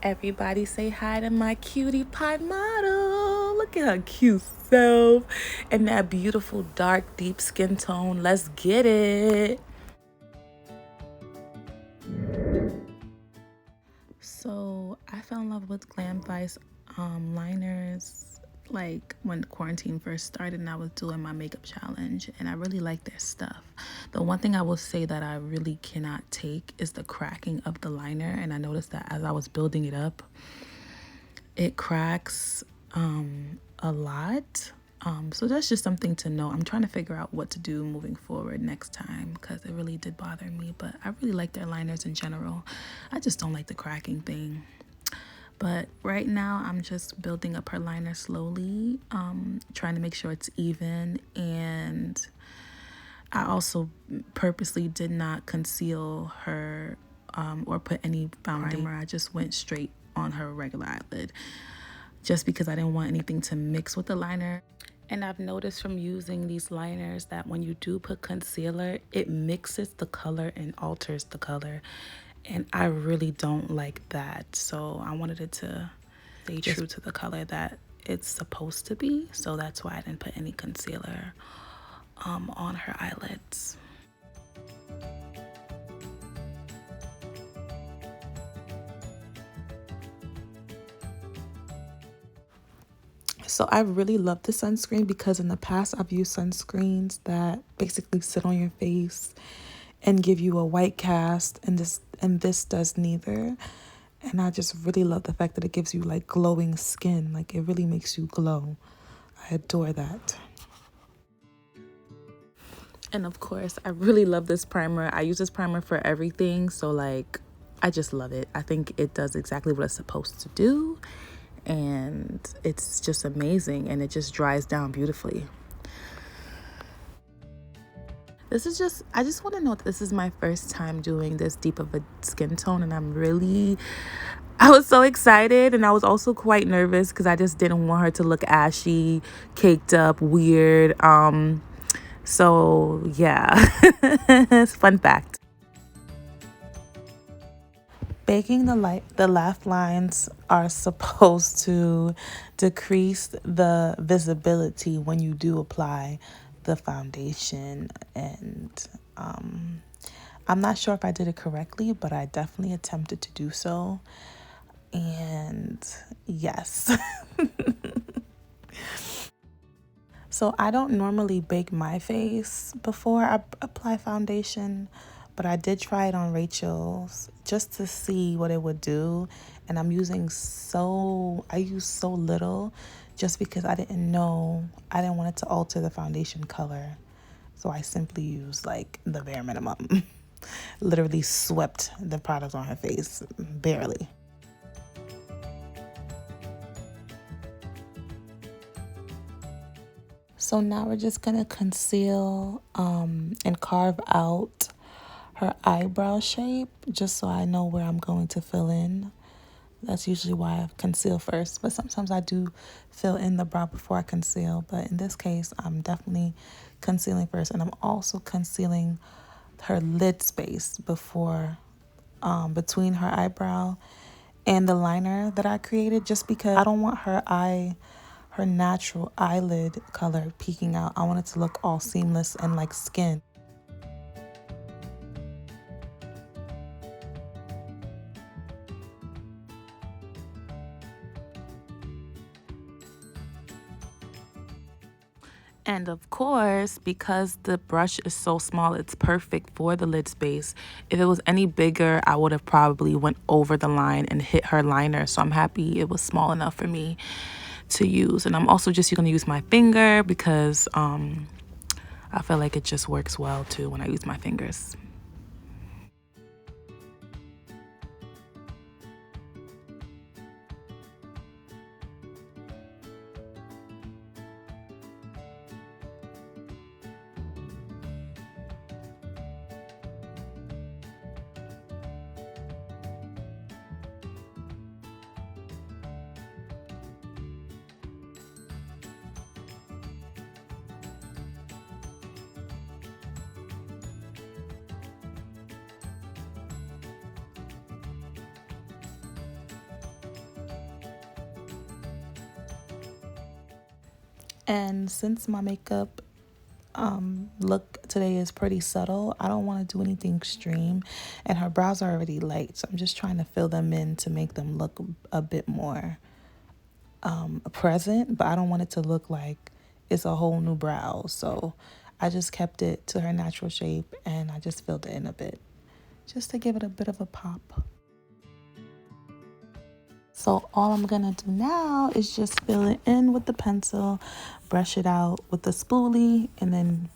Everybody say hi to my cutie pie model. Look at her cute self and that beautiful dark deep skin tone. Let's get it. So I fell in love with Glam liners like when quarantine first started and I was doing my makeup challenge, and I really like their stuff. The one thing I will say that I really cannot take is the cracking of the liner, and I noticed that as I was building it up, it cracks a lot. So that's just something to know. I'm trying to figure out what to do moving forward next time because it really did bother me. But I really like their liners in general. I just don't like the cracking thing. But right now I'm just building up her liner slowly, trying to make sure it's even. And I also purposely did not conceal her or put any foundation. I just went straight on her regular eyelid just because I didn't want anything to mix with the liner. And I've noticed from using these liners that when you do put concealer, it mixes the color and alters the color. And I really don't like that. So I wanted it to stay true to the color that it's supposed to be. So that's why I didn't put any concealer on her eyelids. So I really love the sunscreen because in the past I've used sunscreens that basically sit on your face and give you a white cast, and this does neither. And I just really love the fact that it gives you like glowing skin. Like it really makes you glow. I adore that. And of course, I really love this primer. I use this primer for everything. So like, I just love it. I think it does exactly what it's supposed to do. And it's just amazing. And it just dries down beautifully. I just want to know that this is my first time doing this deep of a skin tone. And I was so excited, and I was also quite nervous because I just didn't want her to look ashy, caked up, weird. So yeah, it's a fun fact. Baking the laugh lines are supposed to decrease the visibility when you do apply the foundation, and I'm not sure if I did it correctly, but I definitely attempted to do so. And yes. So I don't normally bake my face before I apply foundation, but I did try it on Rachel's just to see what it would do. And I use so little just because I didn't want it to alter the foundation color. So I simply used like the bare minimum. Literally swept the product on her face, barely. So now we're just gonna conceal and carve out her eyebrow shape just so I know where I'm going to fill in. That's usually why I conceal first, but sometimes I do fill in the brow before I conceal. But in this case, I'm definitely concealing first, and I'm also concealing her lid space between her eyebrow and the liner that I created, just because I don't want her natural eyelid color peeking out. I want it to look all seamless and like skin. And of course, because the brush is so small, it's perfect for the lid space. If it was any bigger, I would have probably went over the line and hit her liner. So I'm happy it was small enough for me to use. And I'm also just going to use my finger because I feel like it just works well too when I use my fingers. And since my makeup look today is pretty subtle, I don't want to do anything extreme, and her brows are already light, so I'm just trying to fill them in to make them look a bit more present, but I don't want it to look like it's a whole new brow. So I just kept it to her natural shape and I just filled it in a bit just to give it a bit of a pop. So all I'm gonna do now is just fill it in with the pencil, brush it out with the spoolie, and then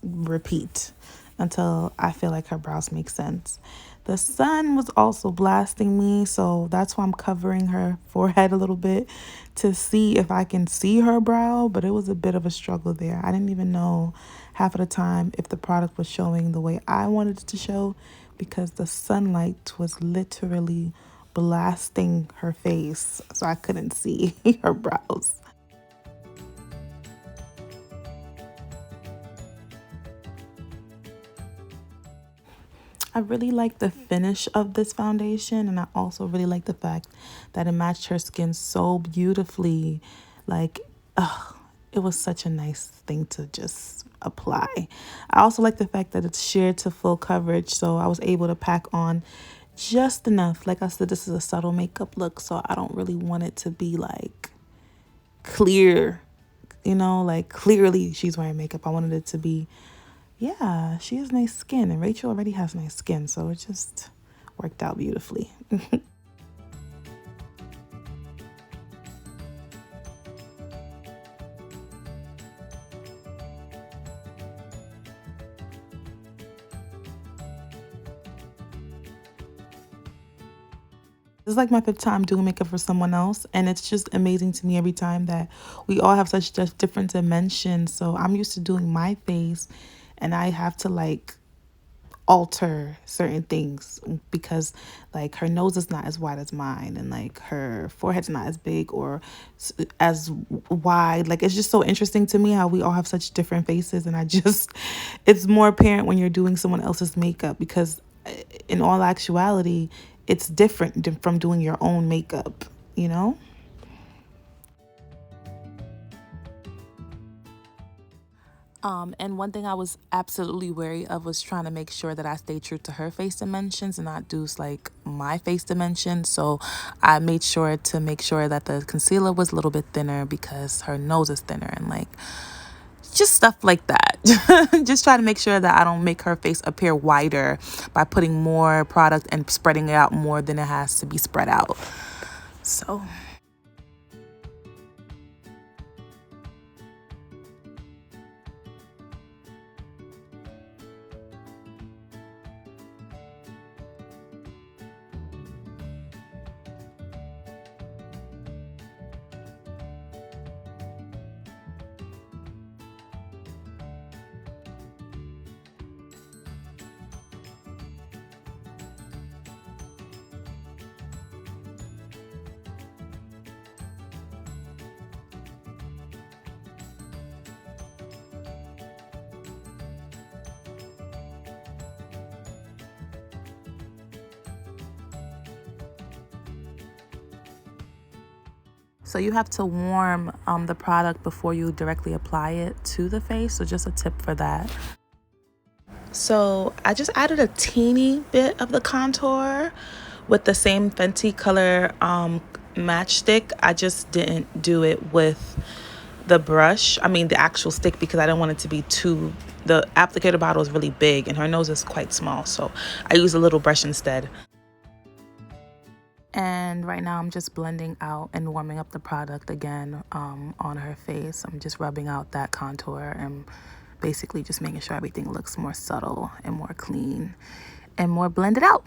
repeat until I feel like her brows make sense. The sun was also blasting me, so that's why I'm covering her forehead a little bit to see if I can see her brow, but it was a bit of a struggle there. I didn't even know half of the time if the product was showing the way I wanted it to show because the sunlight was literally blasting her face, so I couldn't see her brows. I really like the finish of this foundation, and I also really like the fact that it matched her skin so beautifully. Like, ugh, it was such a nice thing to just apply. I also like the fact that it's sheer to full coverage, so I was able to pack on just enough. Like I said, this is a subtle makeup look, so I don't really want it to be like clear, like clearly she's wearing makeup. I wanted it to be, yeah, she has nice skin, and Rachel already has nice skin, so it just worked out beautifully. This is like my fifth time doing makeup for someone else, and it's just amazing to me every time that we all have such just different dimensions. So I'm used to doing my face, and I have to like alter certain things because like her nose is not as wide as mine, and like her forehead's not as big or as wide. Like, it's just so interesting to me how we all have such different faces, and I just it's more apparent when you're doing someone else's makeup because in all actuality it's different from doing your own makeup. And one thing I was absolutely wary of was trying to make sure that I stay true to her face dimensions and not do like my face dimensions. So I made sure to make sure that the concealer was a little bit thinner because her nose is thinner, and like just stuff like that. Just try to make sure that I don't make her face appear wider by putting more product and spreading it out more than it has to be spread out. So So you have to warm the product before you directly apply it to the face. So just a tip for that. So I just added a teeny bit of the contour with the same Fenty color matchstick. I just didn't do it with the brush. I mean the actual stick, because I didn't want it to be too, the applicator bottle is really big and her nose is quite small. So I use a little brush instead. And right now I'm just blending out and warming up the product again on her face. I'm just rubbing out that contour and basically just making sure everything looks more subtle and more clean and more blended out.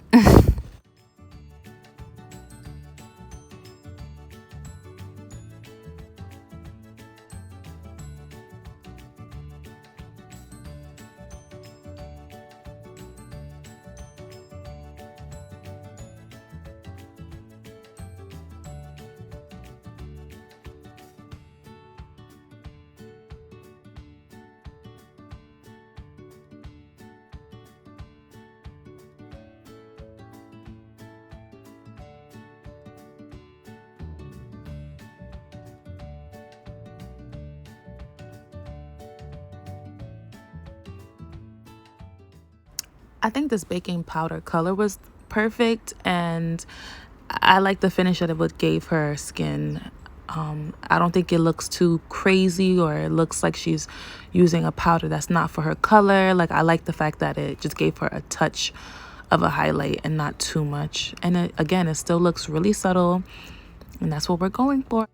I think this baking powder color was perfect, and I like the finish that it gave her skin. I don't think it looks too crazy, or it looks like she's using a powder that's not for her color. Like, I like the fact that it just gave her a touch of a highlight and not too much. And again, it still looks really subtle, and that's what we're going for.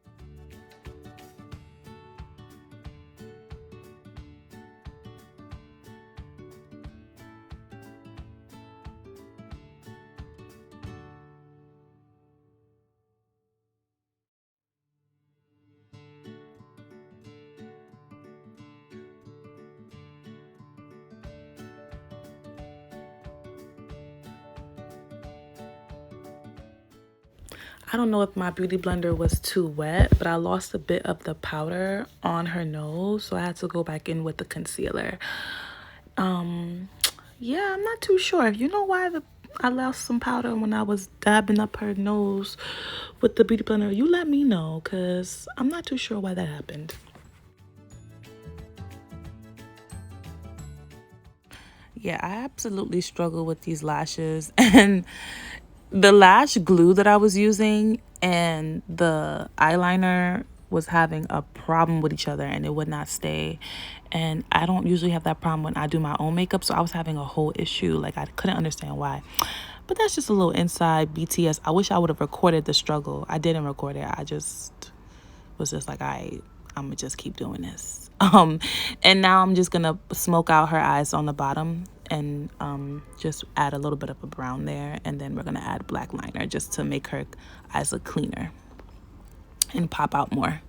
I don't know if my beauty blender was too wet, but I lost a bit of the powder on her nose, so I had to go back in with the concealer. Yeah, I'm not too sure. If you know why I lost some powder when I was dabbing up her nose with the beauty blender, you let me know, because I'm not too sure why that happened. Yeah, I absolutely struggle with these lashes, and the lash glue that I was using and the eyeliner was having a problem with each other, and it would not stay. And I don't usually have that problem when I do my own makeup, so I was having a whole issue. Like, I couldn't understand why. But that's just a little inside BTS. I wish I would have recorded the struggle. I didn't record it. I just was just like, I'm gonna just keep doing this. And now I'm just gonna smoke out her eyes on the bottom, and just add a little bit of a brown there, and then we're gonna add black liner just to make her eyes look cleaner and pop out more.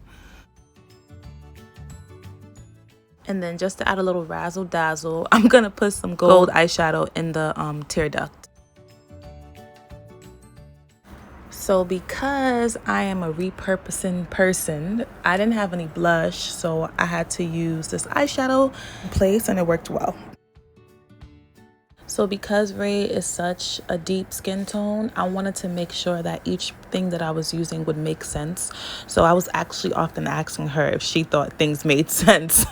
And then, just to add a little razzle dazzle, I'm gonna put some gold eyeshadow in the tear duct. So because I am a repurposing person, I didn't have any blush, so I had to use this eyeshadow in place, and it worked well. So because Ray is such a deep skin tone, I wanted to make sure that each thing that I was using would make sense. So I was actually often asking her if she thought things made sense,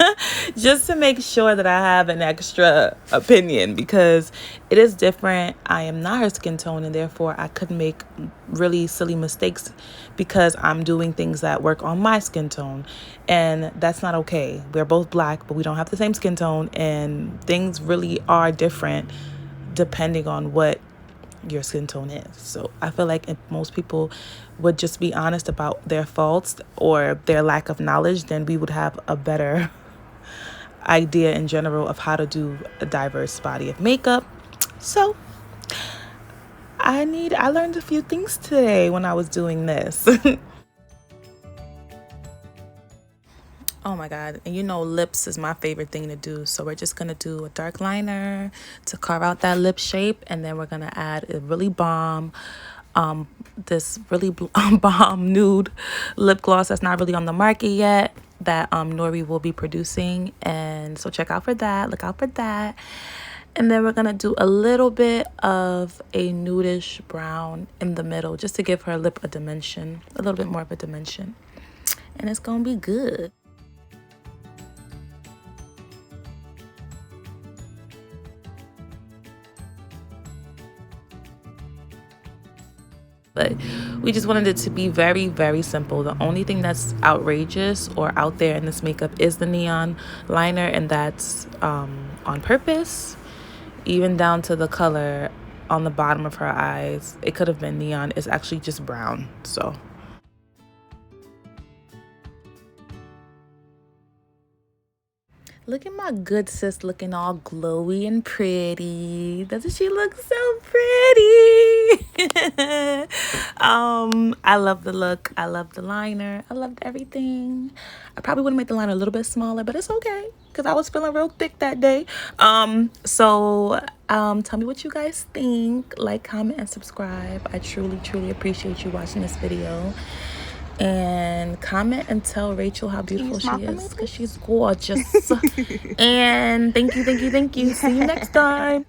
just to make sure that I have an extra opinion, because it is different. I am not her skin tone, and therefore I could make really silly mistakes because I'm doing things that work on my skin tone, and that's not okay. We're both black, but we don't have the same skin tone, and things really are different depending on what your skin tone is. So I feel like if most people would just be honest about their faults or their lack of knowledge, then we would have a better idea in general of how to do a diverse body of makeup. So I learned a few things today when I was doing this. Oh my God. And you know, lips is my favorite thing to do. So we're just going to do a dark liner to carve out that lip shape. And then we're going to add a really bomb, this really bomb nude lip gloss that's not really on the market yet, that Nori will be producing. And so check out for that. Look out for that. And then we're going to do a little bit of a nudish brown in the middle, just to give her lip a dimension, a little bit more of a dimension. And it's going to be good. But we just wanted it to be very, very simple. The only thing that's outrageous or out there in this makeup is the neon liner, and that's on purpose. Even down to the color on the bottom of her eyes, it could have been neon. It's actually just brown. So look at my good sis looking all glowy and pretty. Doesn't she look so pretty? I love the look. I love the liner. I loved everything. I probably would have made the liner a little bit smaller, but it's okay because I was feeling real thick that day. Tell me what you guys think. Like, comment, and subscribe. I truly, truly appreciate you watching this video. And comment and tell Rachel how beautiful she is, because she's gorgeous. And thank you. See you next time.